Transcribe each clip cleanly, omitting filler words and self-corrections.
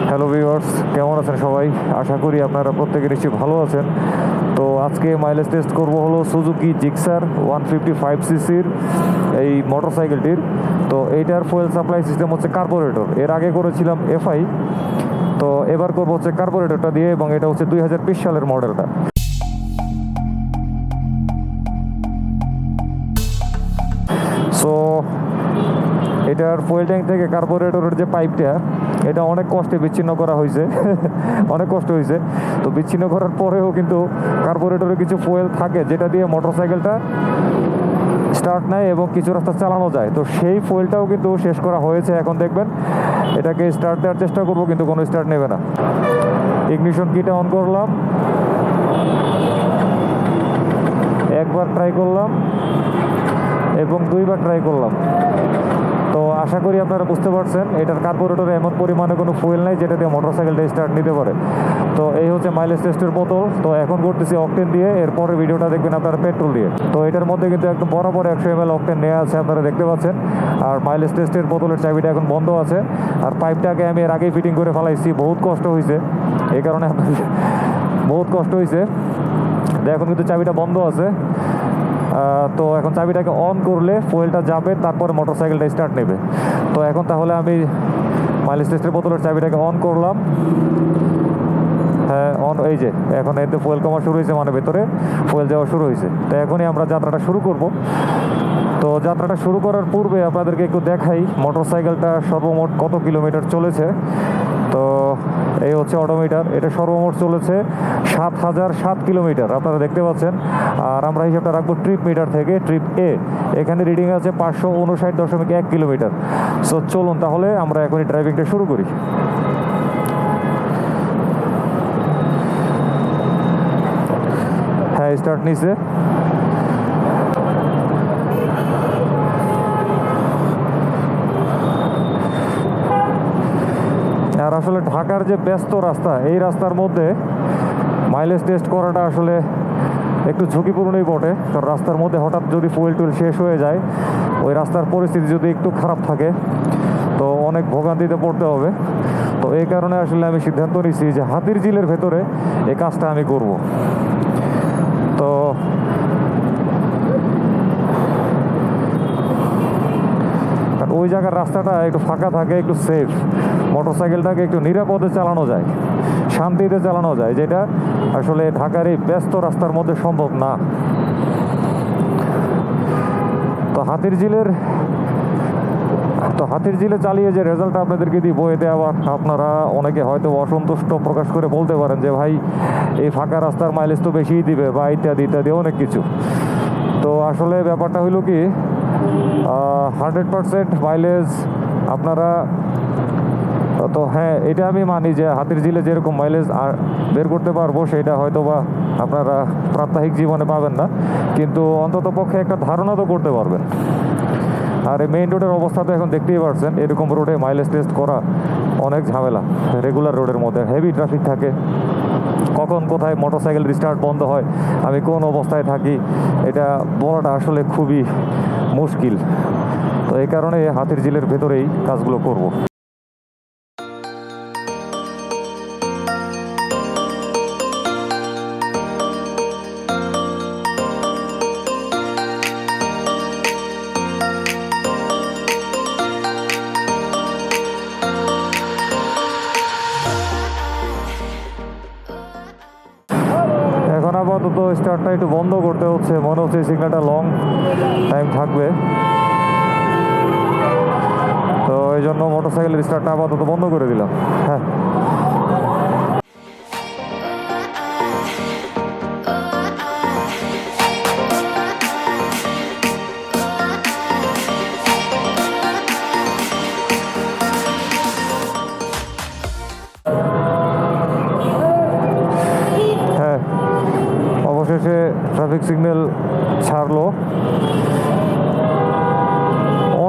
Hello viewers, কেমন আছেন সবাই? আশা করি আপনারা প্রত্যেকে নিশ্চয়ই ভালো আছেন। তো আজকে মাইলেজ টেস্ট করব হলো সুজুকি জিক্সার 155 সিসির এই মোটরসাইকেলটির। তো এইটার ফুয়েল সাপ্লাই সিস্টেম হচ্ছে কার্বোরেটর। এর আগে করেছিলাম এফআই, তো এবার করবো হচ্ছে কার্বোরেটরটা দিয়ে, এবং এটা হচ্ছে 2020 সালের মডেলটা। সো এটার ফুয়েল ট্যাঙ্ক থেকে কার্বোরেটরের যে পাইপটা, এটা অনেক কষ্টে বিচ্ছিন্ন করা হয়েছে অনেক কষ্ট হয়েছে। তো বিচ্ছিন্ন করার পরেও কিন্তু কার্বোরেটরে কিছু ফুয়েল থাকে যেটা দিয়ে মোটরসাইকেলটা স্টার্ট নেয় এবং কিছু রাস্তা চালানো যায়। তো সেই ফুয়েলটাও কিন্তু শেষ করা হয়েছে। এখন দেখবেন এটাকে স্টার্ট দেওয়ার চেষ্টা করবো, কিন্তু কোনো স্টার্ট নেবে না। ইগনিশন কিটা অন করলাম, একবার ট্রাই করলাম এবং দুইবার ট্রাই করলাম। তো আশা করি আপনারা বুঝতে পারছেন এটার কার্বোরেটরে এমন পরিমাণে কোনো ফুয়েল নাই যেটা দিয়ে মোটরসাইকেলটা স্টার্ট নিতে পারে। তো এই হচ্ছে মাইলেজ টেস্টের বোতল। তো এখন করতেছি অকটেন দিয়ে, এরপরে ভিডিওটা দেখবেন আপনারা পেট্রোল দিয়ে। তো এটার মধ্যে কিন্তু একদম বরাবর 100 ml অকটেন নেওয়া আছে, আপনারা দেখতে পাচ্ছেন। আর মাইলেজ টেস্টের বোতলের চাবিটা এখন বন্ধ আছে, আর পাইপটাকে আমি এর আগেই ফিটিং করে ফেলাইছি। বহুত কষ্ট হয়েছে, এই কারণে বহুত কষ্ট হয়েছে। এখন কিন্তু চাবিটা বন্ধ আছে। তো এখন চাবিটাকে অন করলে ফুয়েলটা যাবে, তারপরে মোটরসাইকেলটা স্টার্ট নেবে। তো এখন তাহলে আমি মাইলেজ টেস্টের বোতলের চাবিটাকে অন করলাম। হ্যাঁ, অন। এই যে এখন এতে ফুয়েল কমা শুরু হয়েছে, মানে ভেতরে ফুয়েল যাওয়া শুরু হয়েছে। তো এখনই আমরা যাত্রাটা শুরু করব। তো যাত্রাটা শুরু করার পূর্বে আপনাদেরকে একটু দেখাই মোটরসাইকেলটা সর্বমোট কত কিলোমিটার চলেছে। তো এই হচ্ছে অডোমিটার, এটা সর্বমোট চলেছে 7007 কিলোমিটার, আপনারা দেখতে পাচ্ছেন। আর আমরা হিসাবটা রাখবো ট্রিপ মিটার থেকে। ট্রিপ এ এখানে রিডিং আছে 559.1 কিলোমিটার। সো চলুন তাহলে আমরা এখনই ড্রাইভিংটা শুরু করি। হ্যাঁ, স্টার্ট নিছে। আর আসলে ঢাকার যে ব্যস্ত রাস্তা, এই রাস্তার মধ্যে মাইলেজ টেস্ট করাটা আসলে একটু ঝুঁকিপূর্ণই বটে। কারণ রাস্তার মধ্যে হঠাৎ যদি ফুয়েল টুয়েল শেষ হয়ে যায়, ওই রাস্তার পরিস্থিতি যদি একটু খারাপ থাকে, তো অনেক ভোগান্তিতে পড়তে হবে। তো এই কারণে আসলে আমি সিদ্ধান্ত নিয়েছি যে হাতির ঝিলের ভেতরে এই কাজটা আমি করব। তো ওই জায়গার রাস্তাটা একটু ফাঁকা থাকে, একটু সেফ, মোটরসাইকেলটাকে একটু নিরাপদে চালানো যায়, শান্তিতে চালানো যায়, যেটা আসলে ঢাকার এই ব্যস্ত রাস্তার মধ্যে সম্ভব না। তো হাতির ঝিলে চালিয়ে যে রেজাল্টটা আপনাদেরকে দিব, এতে আবার আপনারা অনেকে হয়তো অসন্তুষ্ট প্রকাশ করে বলতে পারেন যে ভাই এই ফাঁকা রাস্তার মাইলেজ তো বেশিই দিবে, বা ইত্যাদি ইত্যাদি অনেক কিছু। তো আসলে ব্যাপারটা হইল কি, 100% মাইলেজ আপনারা, তো হ্যাঁ এটা আমি মানি যে হাতির ঝিলে যেরকম মাইলেজ বের করতে পারবো, সেটা হয়তো বা আপনারা প্রাত্যহিক জীবনে পাবেন না, কিন্তু অন্তত পক্ষে একটা ধারণা তো করতে পারবেন। আর এই মেইন রোডের অবস্থা তো এখন দেখতেই পারছেন, এরকম রোডে মাইলেজ টেস্ট করা অনেক ঝামেলা। রেগুলার রোডের মধ্যে হেভি ট্রাফিক থাকে, কখন কোথায় মোটরসাইকেল রিস্টার্ট বন্ধ হয়, আমি কোন অবস্থায় থাকি, এটা বলাটা আসলে খুবই মুশকিল। তো এই কারণে হাতির ঝিলের ভেতরেই কাজগুলো করব। এখন আপাতত স্টার্টটা একটু বন্ধ করতে হচ্ছে, মনে হচ্ছে সিগন্যালটা লং টাইম থাকবে। তো এই জন্য মোটরসাইকেলের স্টার্টটা আপাতত বন্ধ করে দিলাম। হ্যাঁ, অবশেষে ট্রাফিক সিগন্যাল ছাড়লো।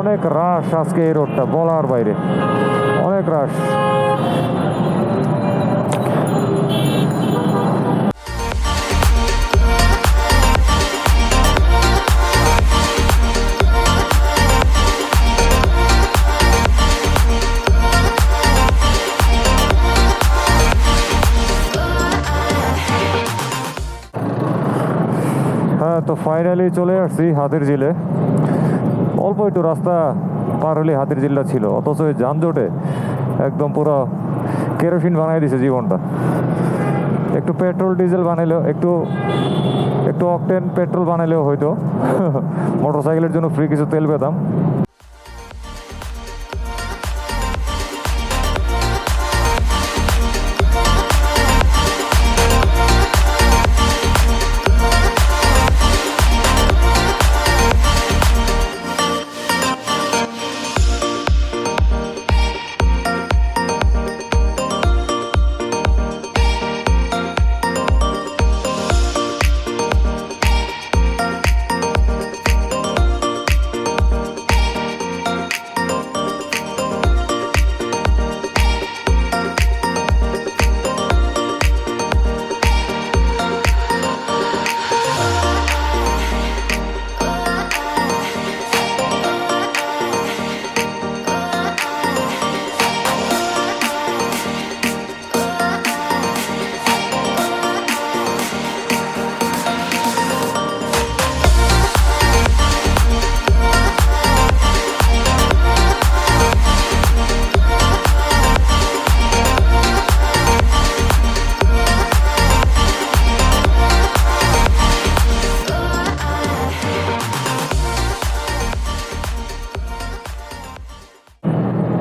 অনেক রাশ আজকে এই রোডটা, বলার বাইরে অনেক রাশ। তো ফাইনালি চলে আসছি হাতির ঝিলে। অল্প একটু রাস্তা পার হলে হাতির ঝিলটা ছিল, অথচ ওই যানজটে একদম পুরো কেরোসিন বানাই দিছে জীবনটা। একটু পেট্রোল ডিজেল বানাইলেও একটু অকটেন পেট্রোল বানাইলেও হয়তো মোটরসাইকেলের জন্য ফ্রি কিছু তেল পেতাম।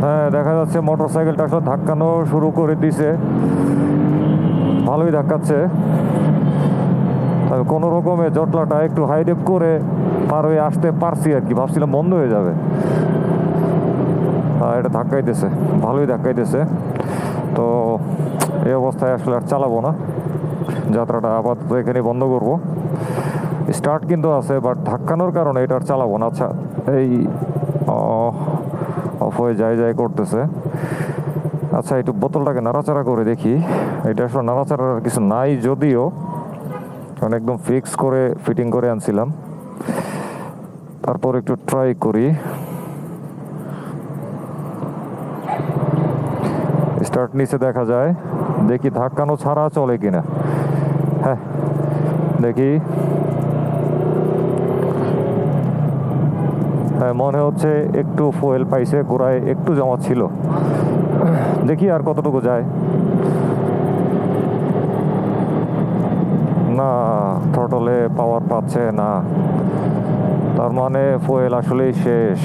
হ্যাঁ, দেখা যাচ্ছে মোটরসাইকেলটা আসলে ধাক্কানো শুরু করে দিছে, ভালোই ধাক্কাচ্ছে। তবে কোনো রকমে জটলাটা একটু হাইডেপ করে পার হয়ে আসতে পারছি আর কি, ভাবছিলাম বন্ধ হয়ে যাবে। এটা ধাক্কাইতেছে, ভালোই ধাক্কাইতেছে। তো এই অবস্থায় আসলে আর চালাবো না, যাত্রাটা আপাতত এখানে বন্ধ করব। স্টার্ট কিন্তু আছে, বাট ধাক্কানোর কারণে এটা আর চালাবো না। আচ্ছা, এই অফ হয়ে যায় করতেছে। আচ্ছা, একটু বোতলটাকে নাড়াচাড়া করে দেখি। এটা আসলে নাড়াচাড়ার কিছু নাই যদিও, কারণ একদম ফিক্স করে ফিটিং করে আনছিলাম। তারপর একটু ট্রাই করি। স্টার্ট নিচে দেখা যায়, দেখি ধাক্কানো ছাড়া চলে কিনা। হ্যাঁ, দেখি। হ্যাঁ, মনে হচ্ছে একটু ফুয়েল পাইছে, গোড়ায় একটু জমা ছিল। দেখি আর কতটুকু যায়। না, থ্রটলে পাওয়ার পাচ্ছে না, তার মানে ফুয়েল আসলেই শেষ।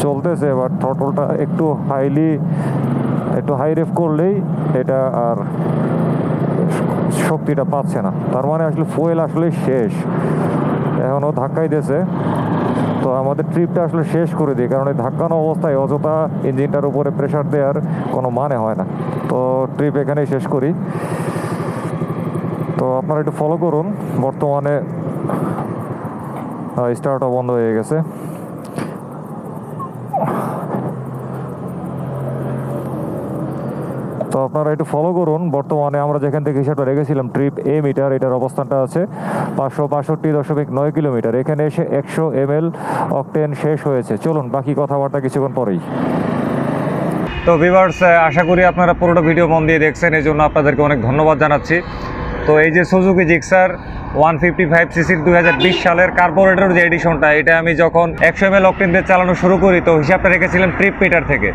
চলতেছে, এবার থ্রটলটা একটু হাই রেফ করলেই এটা আর শক্তিটা পাচ্ছে না, তার মানে আসলে ফুয়েল আসলেই শেষ। এখনও ধাক্কাই দিয়েছে। তো আমাদের ট্রিপটা আসলে শেষ করে দিই, কারণ এই ধাক্কানো অবস্থায় অযথা ইঞ্জিনটার উপরে প্রেশার দেওয়ার কোনো মানে হয় না। তো ট্রিপ এখানেই শেষ করি। তো আপনারা একটু ফলো করুন। বর্তমানে স্টার্টও বন্ধ হয়ে গেছে। তো আপনারা একটু ফলো করুন। বর্তমানে আমরা যেখান থেকে হিসাবটা রেখেছিলাম ট্রিপ এ মিটার, এটার অবস্থানটা আছে 562.9 কিলোমিটার। এখানে এসে 100 ml অকটেন শেষ হয়েছে। চলুন বাকি কথাবার্তা কিছুক্ষণ পরেই। তো ভিউয়ার্স, আশা করি আপনারা পুরোটা ভিডিও মন দিয়ে দেখছেন, এই জন্য আপনাদেরকে অনেক ধন্যবাদ জানাচ্ছি। তো এই যে সুজুকি জিক্সার 155cc 2020 সালের কার্বোরেটর যে এডিশনটা, এটা আমি যখন 100 ml অকটেন দিয়ে চালানো শুরু করি, তো হিসাবটা রেখেছিলাম ট্রিপ মিটার থেকে,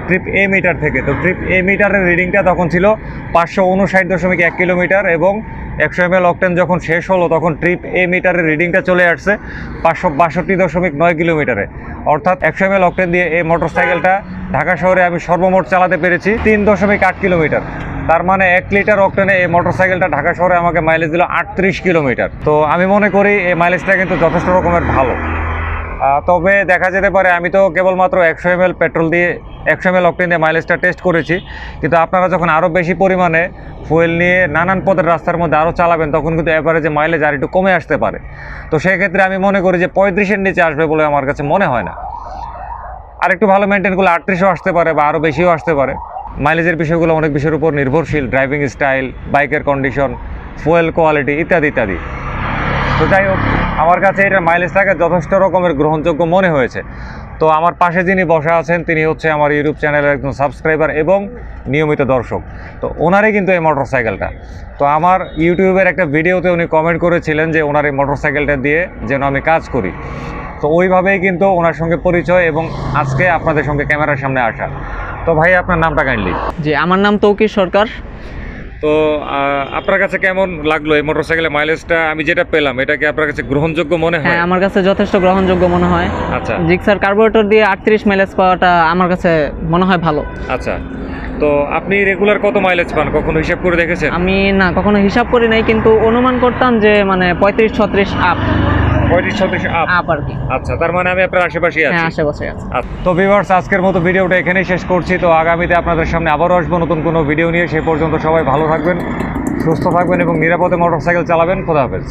ট্রিপ এ মিটার থেকে। তো ট্রিপ এ মিটারের রিডিংটা তখন ছিল 559.1 কিলোমিটার, এবং 100 ml অকটেন যখন শেষ হলো তখন ট্রিপ এ মিটারের রিডিংটা চলে আসছে 562.9 কিলোমিটারে। অর্থাৎ 100 ml অকটেন দিয়ে এই মোটরসাইকেলটা ঢাকা শহরে আমি সর্বমোট চালাতে পেরেছি 3.8 কিলোমিটার। তার মানে 1 লিটার অকটেনে এই মোটরসাইকেলটা ঢাকা শহরে আমাকে মাইলেজ দিল 38 কিলোমিটার। তো আমি মনে করি এই মাইলেজটা কিন্তু যথেষ্ট রকমের ভালো। তবে দেখা যেতে পারে আমি তো কেবলমাত্র 100 ml পেট্রোল দিয়ে 100 ml অকটেন দিয়ে মাইলেজটা টেস্ট করেছি, কিন্তু আপনারা যখন আরও বেশি পরিমাণে ফুয়েল নিয়ে নানান পথের রাস্তার মধ্যে আরও চালাবেন, তখন কিন্তু অ্যাভারেজে মাইলেজ আর একটু কমে আসতে পারে। তো সেই ক্ষেত্রে আমি মনে করি যে 35-এর নিচে আসবে বলে আমার কাছে মনে হয় না। আর একটু ভালো মেনটেন করলে 38ও আসতে পারে বা আরও বেশিও আসতে পারে। মাইলেজের বিষয়গুলো অনেক বিষয়ের উপর নির্ভরশীল, ড্রাইভিং স্টাইল, বাইকের কন্ডিশন, ফুয়েল কোয়ালিটি ইত্যাদি ইত্যাদি। তো যাই হোক, আমার কাছে এটার মাইলেজটাকে যথেষ্ট রকমের গ্রহণযোগ্য মনে হয়েছে। তো আমার পাশে যিনি বসা আছেন তিনি হচ্ছে আমার ইউটিউব চ্যানেলের একজন সাবস্ক্রাইবার এবং নিয়মিত দর্শক। তো ওনারই কিন্তু এই মোটরসাইকেলটা। তো আমার ইউটিউবের একটা ভিডিওতে উনি কমেন্ট করেছিলেন যে ওনার এই মোটরসাইকেলটা দিয়ে যেন আমি কাজ করি। তো ওইভাবেই কিন্তু ওনার সঙ্গে পরিচয় এবং আজকে আপনাদের সঙ্গে ক্যামেরার সামনে আসা। তো ভাই আপনার নামটা কাইন্ডলি। জি, আমার নাম তৌকির সরকার। তো আপনার কাছে কেমন লাগলো এই মোটরসাইকেলের মাইলেজটা? আমি যেটা পেলাম এটা কি আপনার কাছে গ্রহণযোগ্য মনে হয়? হ্যাঁ, আমার কাছে যথেষ্ট গ্রহণযোগ্য মনে হয়। আচ্ছা, জিক্সার কার্বোরেটর দিয়ে 38 মাইলেজ পাওয়াটা আমার কাছে মনে হয় ভালো। আচ্ছা। তো আপনি রেগুলার কত মাইলেজ পান, কখনো হিসাব করে দেখেছেন? আমি না কখনো হিসাব করি নাই, কিন্তু অনুমান করতাম যে মানে 35-36 আপ। 35-36 আপ আর কি। আচ্ছা, তার মানে আমি আপনার আশেপাশেই আছি। হ্যাঁ, আশেপাশে আছে। তো ভিউয়ার্স, আজকের মতো ভিডিওটা এখানেই শেষ করছি। তো আগামীতে আপনাদের সামনে আবারও আসবো নতুন কোনো ভিডিও নিয়ে। সেই পর্যন্ত সবাই ভালো থাকবেন, সুস্থ থাকবেন এবং নিরাপদে মোটরসাইকেল চালাবেন। খোদা হাফেজ।